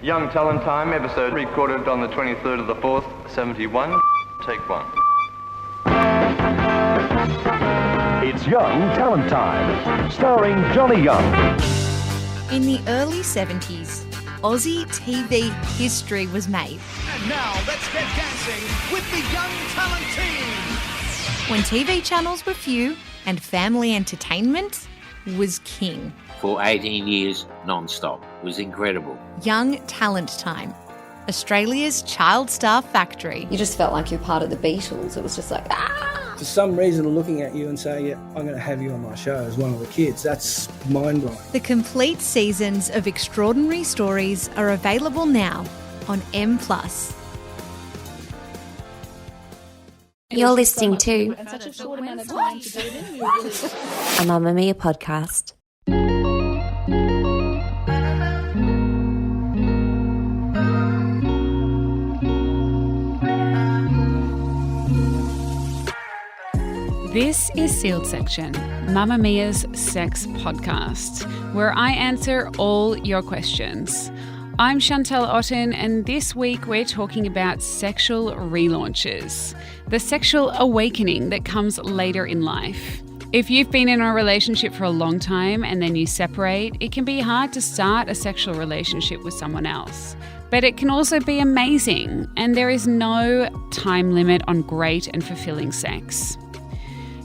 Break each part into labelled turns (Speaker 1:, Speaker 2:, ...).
Speaker 1: Young Talent Time episode recorded on the 23rd of the 4th, 71. Take one.
Speaker 2: It's Young Talent Time, starring Johnny Young.
Speaker 3: In the early 70s, Aussie TV history was made.
Speaker 4: And now let's get dancing with the Young Talent Team.
Speaker 3: When TV channels were few and family entertainment was king.
Speaker 5: For 18 years, non-stop. It was incredible.
Speaker 3: Young Talent Time, Australia's child star factory.
Speaker 6: You just felt like you're part of the Beatles. It was just like,
Speaker 7: For some reason, looking at you and saying, yeah, I'm going to have you on my show as one of the kids, that's mind-blowing.
Speaker 3: The complete seasons of extraordinary stories are available now on M+.
Speaker 6: You're listening to a Mamma Mia podcast.
Speaker 8: This is Sealed Section, Mamma Mia's sex podcast, where I answer all your questions. I'm Chantal Otten, and this week we're talking about sexual relaunches, the sexual awakening that comes later in life. If you've been in a relationship for a long time and then you separate, it can be hard to start a sexual relationship with someone else. But it can also be amazing, and there is no time limit on great and fulfilling sex.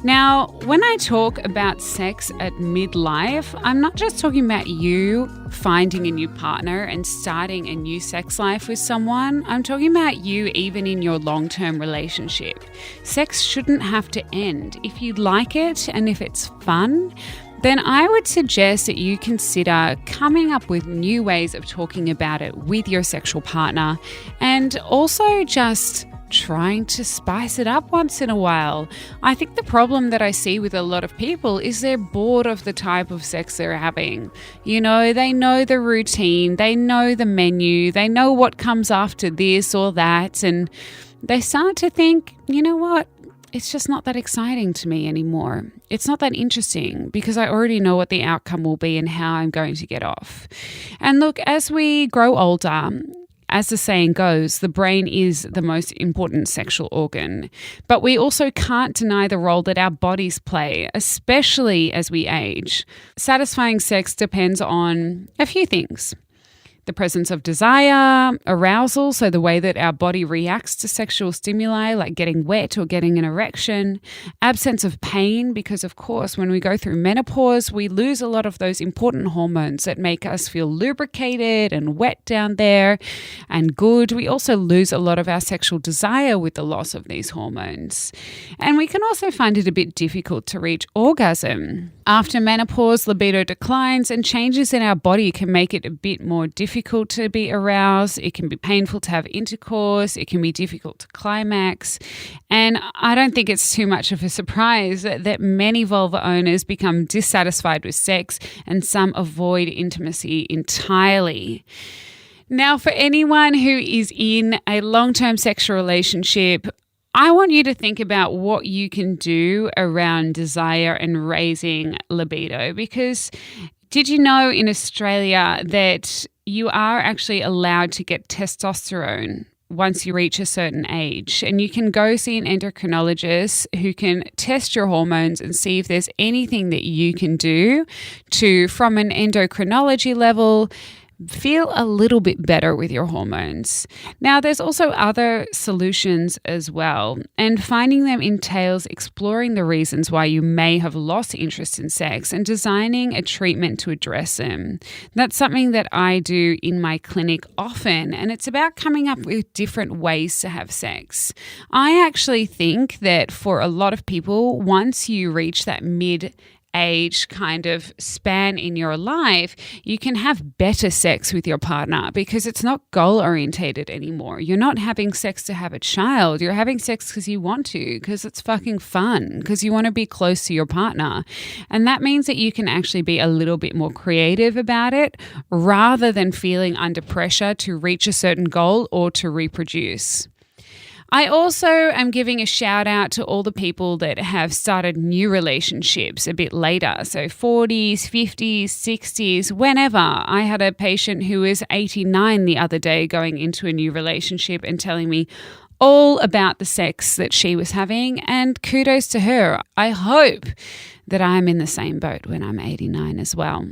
Speaker 8: Now, when I talk about sex at midlife, I'm not just talking about you finding a new partner and starting a new sex life with someone. I'm talking about you even in your long-term relationship. Sex shouldn't have to end. If you like it and if it's fun, then I would suggest that you consider coming up with new ways of talking about it with your sexual partner, and also just trying to spice it up once in a while. I think the problem that I see with a lot of people is they're bored of the type of sex they're having. You know, they know the routine, they know the menu, they know what comes after this or that, and they start to think, you know what? It's just not that exciting to me anymore. It's not that interesting because I already know what the outcome will be and how I'm going to get off. And look, as we grow older, as the saying goes, the brain is the most important sexual organ. But we also can't deny the role that our bodies play, especially as we age. Satisfying sex depends on a few things. The presence of desire, arousal, so the way that our body reacts to sexual stimuli like getting wet or getting an erection, absence of pain, because of course when we go through menopause we lose a lot of those important hormones that make us feel lubricated and wet down there and good. We also lose a lot of our sexual desire with the loss of these hormones. And we can also find it a bit difficult to reach orgasm. After menopause, libido declines, and changes in our body can make it a bit more difficult to be aroused. It can be painful to have intercourse. It can be difficult to climax. And I don't think it's too much of a surprise that many vulva owners become dissatisfied with sex, and some avoid intimacy entirely. Now, for anyone who is in a long-term sexual relationship, I want you to think about what you can do around desire and raising libido, because did you know in Australia that you are actually allowed to get testosterone once you reach a certain age, and you can go see an endocrinologist who can test your hormones and see if there's anything that you can do to, from an endocrinology level, feel a little bit better with your hormones. Now, there's also other solutions as well, and finding them entails exploring the reasons why you may have lost interest in sex and designing a treatment to address them. That's something that I do in my clinic often, and it's about coming up with different ways to have sex. I actually think that for a lot of people, once you reach that mid-age kind of span in your life, you can have better sex with your partner because it's not goal-orientated anymore. You're not having sex to have a child. You're having sex because you want to, because it's fucking fun, because you want to be close to your partner. And that means that you can actually be a little bit more creative about it rather than feeling under pressure to reach a certain goal or to reproduce. I also am giving a shout out to all the people that have started new relationships a bit later. So 40s, 50s, 60s, whenever. I had a patient who was 89 the other day going into a new relationship and telling me all about the sex that she was having, and kudos to her. I hope that I'm in the same boat when I'm 89 as well.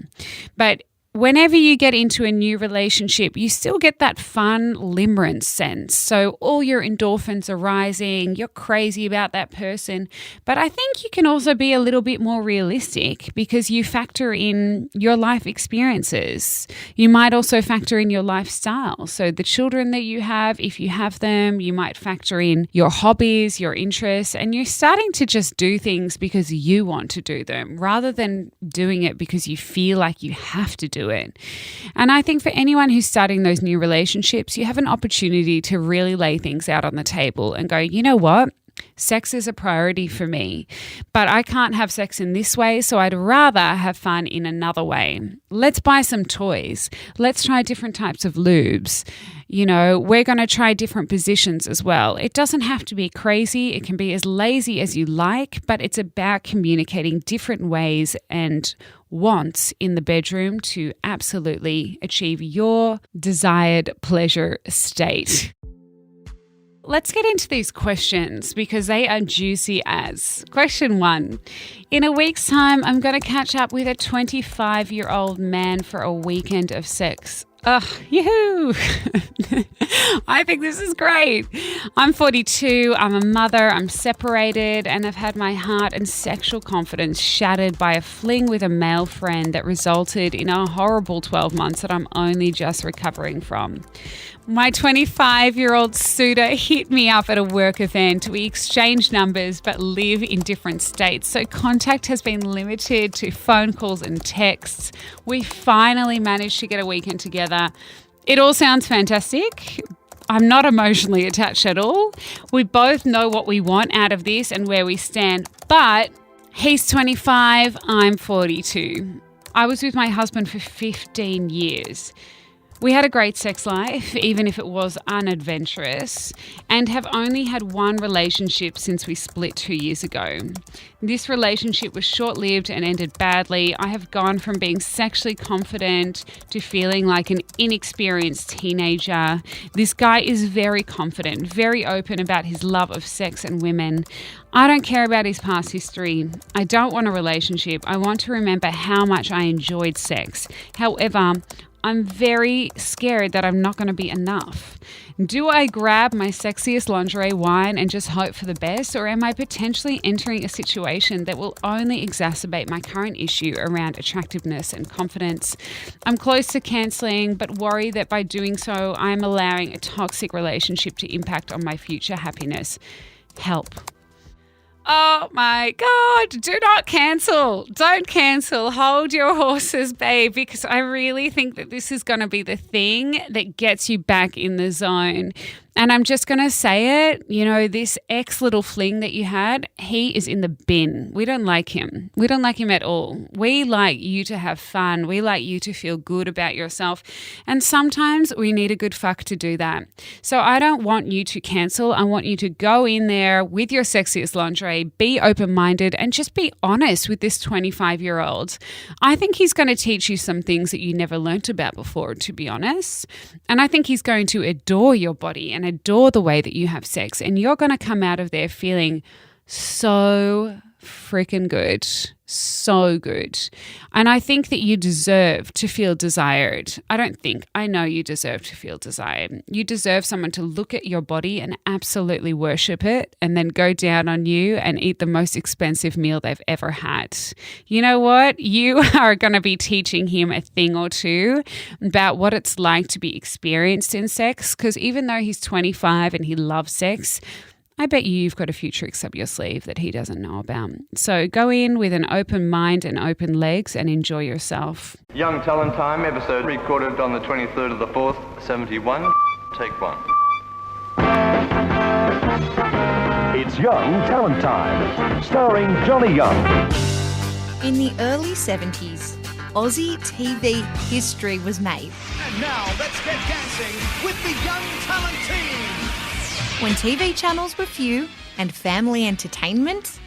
Speaker 8: But whenever you get into a new relationship, you still get that fun limerence sense. So all your endorphins are rising, you're crazy about that person. But I think you can also be a little bit more realistic because you factor in your life experiences. You might also factor in your lifestyle. So the children that you have, if you have them, you might factor in your hobbies, your interests, and you're starting to just do things because you want to do them rather than doing it because you feel like you have to do it. And I think for anyone who's starting those new relationships, you have an opportunity to really lay things out on the table and go, you know what? Sex is a priority for me, but I can't have sex in this way, so I'd rather have fun in another way. Let's buy some toys. Let's try different types of lubes. You know, we're going to try different positions as well. It doesn't have to be crazy. It can be as lazy as you like, but it's about communicating different ways and wants in the bedroom to absolutely achieve your desired pleasure state. Let's get into these questions because they are juicy as. Question 1. In a week's time, I'm going to catch up with a 25-year-old man for a weekend of sex. Ugh, yoo-hoo! I think this is great. I'm 42, I'm a mother, I'm separated, and I've had my heart and sexual confidence shattered by a fling with a male friend that resulted in a horrible 12 months that I'm only just recovering from. My 25-year-old suitor hit me up at a work event. We exchanged numbers but live in different states, so contact has been limited to phone calls and texts. We finally managed to get a weekend together. It all sounds fantastic. I'm not emotionally attached at all. We both know what we want out of this and where we stand, but he's 25, I'm 42. I was with my husband for 15 years. We had a great sex life, even if it was unadventurous, and have only had one relationship since we split 2 years ago. This relationship was short-lived and ended badly. I have gone from being sexually confident to feeling like an inexperienced teenager. This guy is very confident, very open about his love of sex and women. I don't care about his past history. I don't want a relationship. I want to remember how much I enjoyed sex. However, I'm very scared that I'm not going to be enough. Do I grab my sexiest lingerie wine and just hope for the best, or am I potentially entering a situation that will only exacerbate my current issue around attractiveness and confidence? I'm close to cancelling, but worry that by doing so, I'm allowing a toxic relationship to impact on my future happiness. Help. Oh my God, do not cancel. Don't cancel. Hold your horses, babe, because I really think that this is going to be the thing that gets you back in the zone. And I'm just going to say it, you know, this ex-little fling that you had, he is in the bin. We don't like him. We don't like him at all. We like you to have fun. We like you to feel good about yourself. And sometimes we need a good fuck to do that. So I don't want you to cancel. I want you to go in there with your sexiest lingerie, be open-minded, and just be honest with this 25-year-old. I think he's going to teach you some things that you never learnt about before, to be honest. And I think he's going to adore your body and adore the way that you have sex, and you're going to come out of there feeling so freaking good, so good. And I think that you deserve to feel desired. I know you deserve to feel desired. You deserve someone to look at your body and absolutely worship it and then go down on you and eat the most expensive meal they've ever had. You know what? You are going to be teaching him a thing or two about what it's like to be experienced in sex, because even though he's 25 and he loves sex, I bet you've got a few tricks up your sleeve that he doesn't know about. So go in with an open mind and open legs and enjoy yourself.
Speaker 1: Young Talent Time episode recorded on the 23rd of the 4th, 71. Take 1.
Speaker 2: It's Young Talent Time, starring Johnny Young.
Speaker 3: In the early 70s, Aussie TV history was made.
Speaker 4: And now let's get dancing with the Young Talent Team.
Speaker 3: when TV channels were few and family entertainment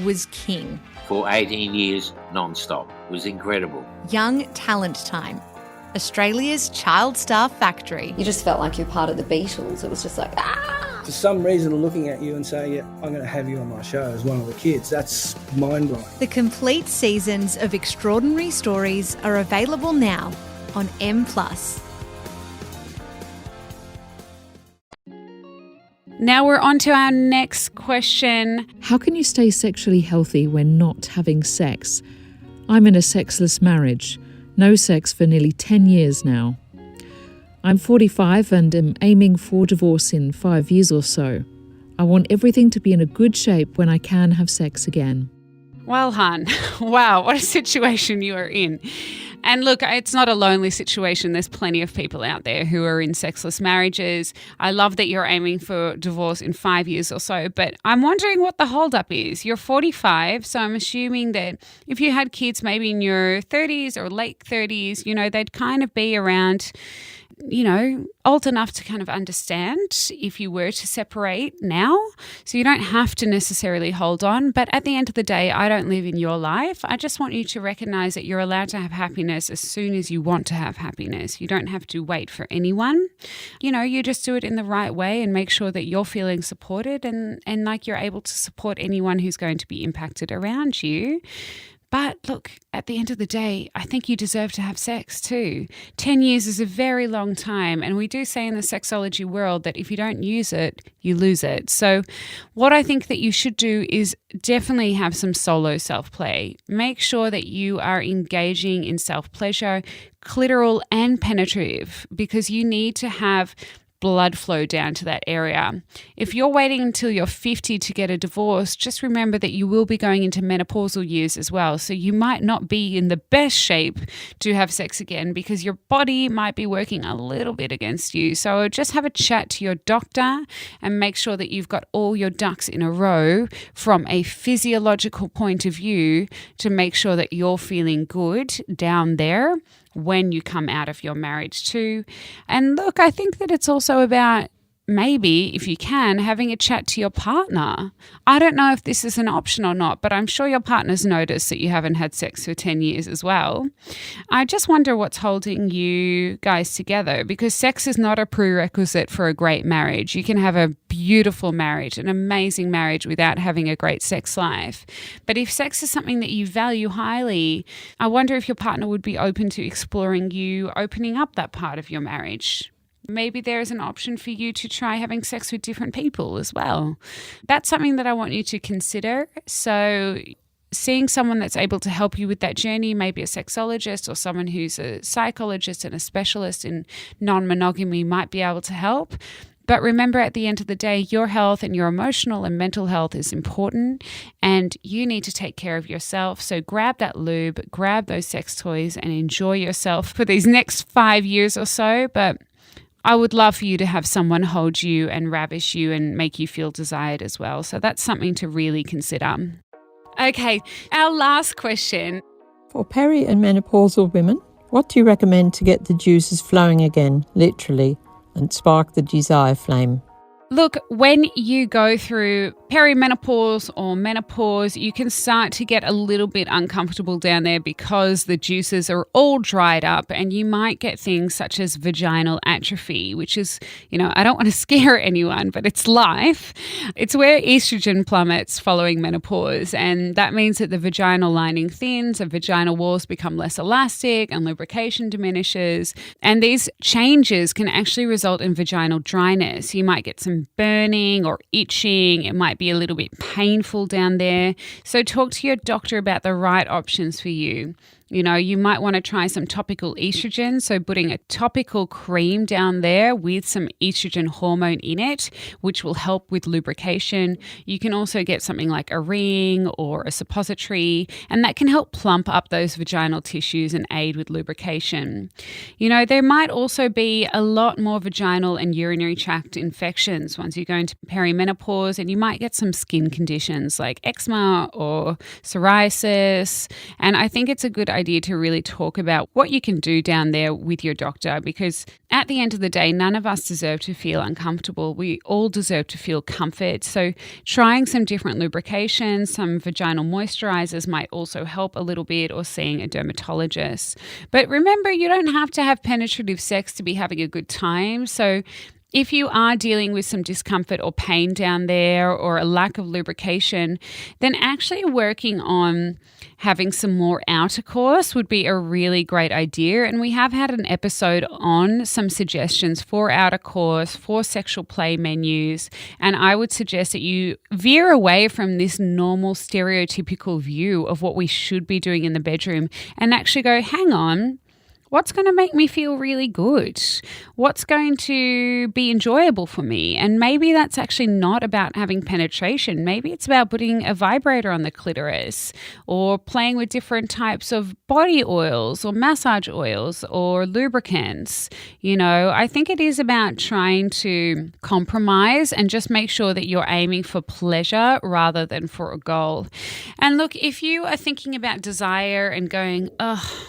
Speaker 3: was king.
Speaker 5: For 18 years, non-stop. It was incredible.
Speaker 3: Young Talent Time, Australia's child star factory.
Speaker 6: You just felt like you're part of the Beatles. It was just like,
Speaker 7: For some reason, looking at you and saying, yeah, I'm going to have you on my show as one of the kids, that's mind-blowing.
Speaker 3: The complete seasons of extraordinary stories are available now on M+.
Speaker 8: Now we're on to our next question.
Speaker 9: How can you stay sexually healthy when not having sex? I'm in a sexless marriage. No sex for nearly 10 years now. I'm 45 and am aiming for divorce in 5 years or so. I want everything to be in a good shape when I can have sex again.
Speaker 8: Well, hon, wow, what a situation you are in. And look, it's not a lonely situation. There's plenty of people out there who are in sexless marriages. I love that you're aiming for divorce in 5 years or so, but I'm wondering what the holdup is. You're 45, so I'm assuming that if you had kids maybe in your 30s or late 30s, they'd kind of be around, old enough to kind of understand if you were to separate now. So you don't have to necessarily hold on. But at the end of the day, I don't live in your life. I just want you to recognize that you're allowed to have happiness as soon as you want to have happiness. You don't have to wait for anyone. You just do it in the right way and make sure that you're feeling supported and like you're able to support anyone who's going to be impacted around you. But look, at the end of the day, I think you deserve to have sex too. 10 years is a very long time. And we do say in the sexology world that if you don't use it, you lose it. So what I think that you should do is definitely have some solo self-play. Make sure that you are engaging in self-pleasure, clitoral and penetrative, because you need to have blood flow down to that area. If you're waiting until you're 50 to get a divorce, just remember that you will be going into menopausal years as well. So you might not be in the best shape to have sex again because your body might be working a little bit against you. So just have a chat to your doctor and make sure that you've got all your ducks in a row from a physiological point of view to make sure that you're feeling good down there when you come out of your marriage too. And look, I think that it's also about maybe, if you can, having a chat to your partner. I don't know if this is an option or not, but I'm sure your partner's noticed that you haven't had sex for 10 years as well. I just wonder what's holding you guys together, because sex is not a prerequisite for a great marriage. You can have a beautiful marriage, an amazing marriage without having a great sex life. But if sex is something that you value highly, I wonder if your partner would be open to exploring you opening up that part of your marriage. Maybe there is an option for you to try having sex with different people as well. That's something that I want you to consider. So seeing someone that's able to help you with that journey, maybe a sexologist or someone who's a psychologist and a specialist in non-monogamy might be able to help. But remember, at the end of the day, your health and your emotional and mental health is important, and you need to take care of yourself. So grab that lube, grab those sex toys, and enjoy yourself for these next 5 years or so. But I would love for you to have someone hold you and ravish you and make you feel desired as well. So that's something to really consider. Okay, our last question.
Speaker 10: For peri and menopausal women, what do you recommend to get the juices flowing again, literally, and spark the desire flame?
Speaker 8: Look, when you go through perimenopause or menopause, you can start to get a little bit uncomfortable down there because the juices are all dried up, and you might get things such as vaginal atrophy, which is, I don't want to scare anyone, but it's life. It's where estrogen plummets following menopause, and that means that the vaginal lining thins and vaginal walls become less elastic and lubrication diminishes. And these changes can actually result in vaginal dryness. You might get some burning or itching. It might be a little bit painful down there. So talk to your doctor about the right options for you. You might want to try some topical estrogen, so putting a topical cream down there with some estrogen hormone in it, which will help with lubrication. You can also get something like a ring or a suppository, and that can help plump up those vaginal tissues and aid with lubrication. There might also be a lot more vaginal and urinary tract infections once you go into perimenopause, and you might get some skin conditions like eczema or psoriasis. And I think it's a good idea to really talk about what you can do down there with your doctor, because at the end of the day, none of us deserve to feel uncomfortable. We all deserve to feel comfort. So trying some different lubrications, some vaginal moisturizers might also help a little bit, or seeing a dermatologist. But remember, you don't have to have penetrative sex to be having a good time. So if you are dealing with some discomfort or pain down there, or a lack of lubrication, then actually working on having some more outer course would be a really great idea. And we have had an episode on some suggestions for outer course, for sexual play menus. And I would suggest that you veer away from this normal stereotypical view of what we should be doing in the bedroom and actually go, hang on, what's going to make me feel really good? What's going to be enjoyable for me? And maybe that's actually not about having penetration. Maybe it's about putting a vibrator on the clitoris, or playing with different types of body oils or massage oils or lubricants. You know, I think it is about trying to compromise and just make sure that you're aiming for pleasure rather than for a goal. And look, if you are thinking about desire and going,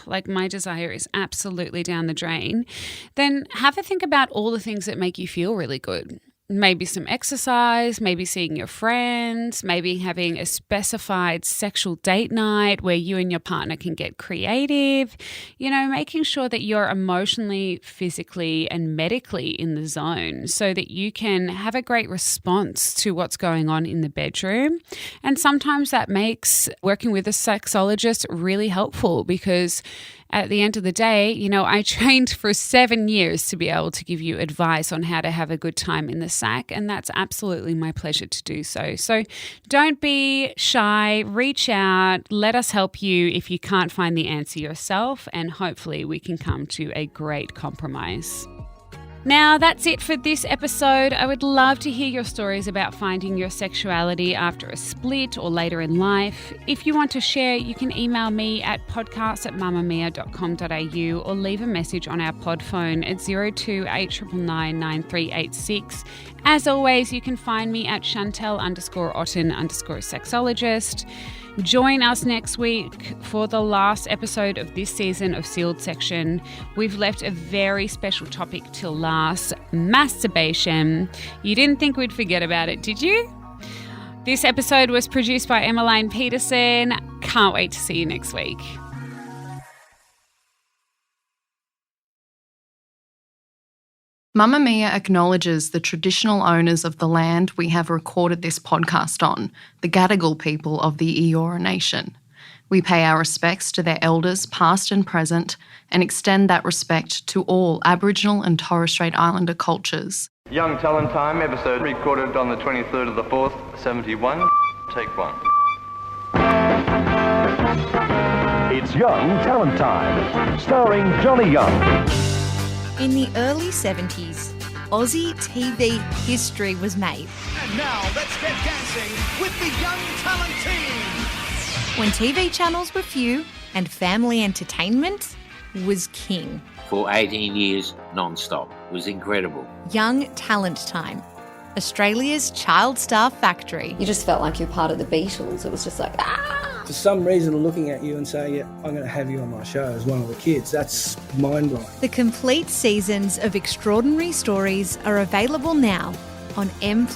Speaker 8: like my desire is absolutely down the drain, then have a think about all the things that make you feel really good. Maybe some exercise, maybe seeing your friends, maybe having a specified sexual date night where you and your partner can get creative, you know, making sure that you're emotionally, physically, and medically in the zone so that you can have a great response to what's going on in the bedroom. And sometimes that makes working with a sexologist really helpful, because at the end of the day, you know, I trained for 7 years to be able to give you advice on how to have a good time in the sack, and that's absolutely my pleasure to do so. So don't be shy, reach out, let us help you if you can't find the answer yourself, and hopefully we can come to a great compromise. Now, that's it for this episode. I would love to hear your stories about finding your sexuality after a split or later in life. If you want to share, you can email me at podcast@mamamia.com.au or leave a message on our pod phone at 0289999386. As always, you can find me at Chantel_Otten_sexologist. Join us next week for the last episode of this season of Sealed Section. We've left a very special topic till last: masturbation. You didn't think we'd forget about it, did you? This episode was produced by Emmeline Peterson. Can't wait to see you next week.
Speaker 11: Mamma Mia acknowledges the traditional owners of the land we have recorded this podcast on, the Gadigal people of the Eora Nation. We pay our respects to their elders, past and present, and extend that respect to all Aboriginal and Torres Strait Islander cultures.
Speaker 1: Young Talent Time episode recorded on the 23rd of the 4th, 71. Take one.
Speaker 2: It's Young Talent Time, starring Johnny Young.
Speaker 3: In the early 70s, Aussie TV history was made.
Speaker 4: And now let's get dancing with the Young Talent Team.
Speaker 3: When TV channels were few and family entertainment was king.
Speaker 5: For 18 years, non-stop. It was incredible.
Speaker 3: Young Talent Time, Australia's child star factory.
Speaker 6: You just felt like you're part of the Beatles. It was just like,
Speaker 7: For some reason, looking at you and saying, yeah, I'm going to have you on my show as one of the kids, that's mind-blowing.
Speaker 3: The complete seasons of extraordinary stories are available now on M+.